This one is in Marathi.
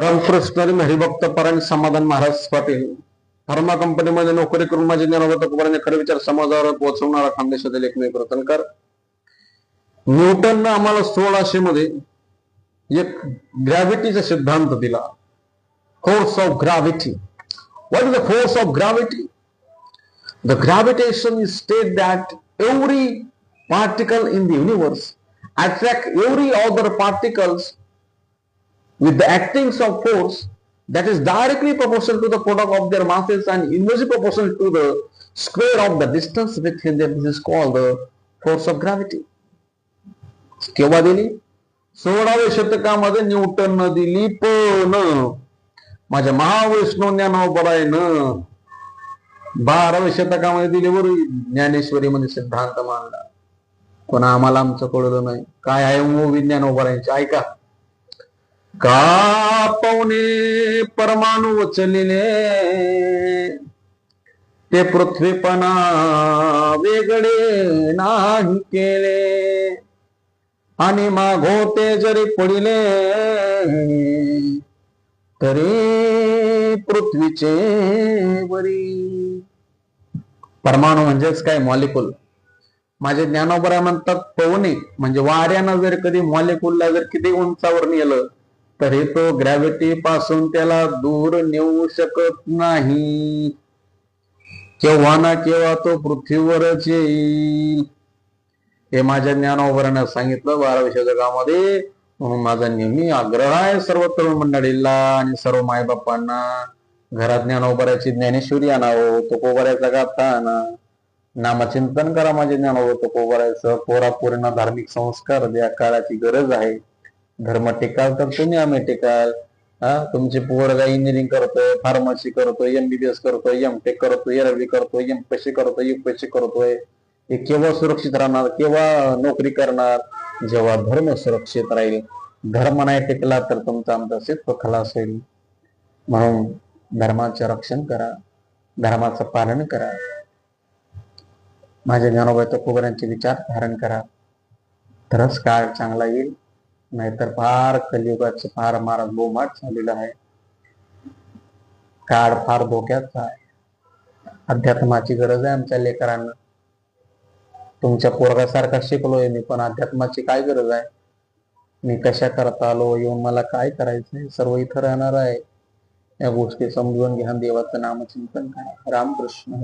रामकृष्ण हरी हरिभक्त परायण समाधान महाराज पाटील फार्मा कंपनीमध्ये नोकरी करून माझे ज्ञानोबा तुकोबारांचे खरे विचार समाजावर पोहोचवणारा खानदेशातील एकमेव रतनकर. न्यूटननं आम्हाला 1600 मध्ये एक ग्रॅव्हिटीचा सिद्धांत दिला. Force of gravity. What is the force of gravity? The gravitation is state that every particle in the universe attract every other particles with the actings of force that is directly proportional to the product of their masses and inversely proportional to the square of the distance between them. This is called the force of gravity. केव्हा दिली? 16व्या शतकामध्ये न्यूटननं दिली. पण माझ्या महाविष्णू ज्ञानोबरायनं 12व्या शतकामध्ये दिली. बरोबर ज्ञानेश्वरी मध्ये सिद्धांत मांडला. पण आम्हाला आमचं कळलं नाही. काय आहे ज्ञानोबरायांचे? ऐका. का पावणे परमाणू उचलले ते पृथ्वीपणा वेगळे नाही केले आणि मागोते जरी पडिले तरी पृथ्वीचे वरी. परमाणू म्हणजेच काय? मॉलिक्युल. माझे ज्ञानोबराय म्हणतात पवने म्हणजे वाऱ्यानं जर कधी मॉलिक्युलला जर किती उंचावर नेलं तरी तो ग्रॅव्हिटी पासून त्याला दूर नेऊ शकत नाही. केव्हा ना केव्हा तो पृथ्वीवरच येईल. हे माझ्या ज्ञानोबरानं सांगितलं 12व्या शतकामध्ये. म्हणून माझा नेहमी आग्रह आहे सर्व तरुण मंडळीला आणि सर्व मायबापांना, घरात ज्ञानोबराची ज्ञानेश्वरी आणावं, तुकोबारायचा गाथा आणा, नामचिंतन करा. माझे ज्ञानोबा तुकोबारायचं. पोरापोरींना धार्मिक संस्कार द्या. काळाची गरज आहे. धर्म टिकाल तर तुम्ही आम्ही टिकाल. तुमचे पोरगा इंजिनिअरिंग करतोय, फार्मसी करतोय, MBBS करतोय, MTech करतोय, LLB करतोय, MPSC करतोय, UPSC करतोय. हे केव्हा सुरक्षित राहणार? केव्हा नोकरी करणार? जेव्हा धर्म सुरक्षित राहील. धर्म नाही टिकला तर तुमचा आमचा अस्तित्व खलास होईल. म्हणून धर्माचे रक्षण करा, धर्माचं पालन करा. माझ्या ज्ञानोबा तुकोबारांचे विचार धारण करा. तरच काळ चांगला येईल. नाहीतर फार कलियुगाचं फार महाराज बोमाट झालेला आहे. काळ फार धोक्याचा आहे. अध्यात्माची गरज आहे आमच्या लेकरांना. तुमच्या पोरगासारखा शिकलोय मी, पण अध्यात्माची काय गरज आहे? मी कशा करता आलो, येऊन मला काय करायचंय? सर्व इथं राहणार आहे. या गोष्टी समजून घ्या. देवाचं नामचिंतन करा. रामकृष्ण.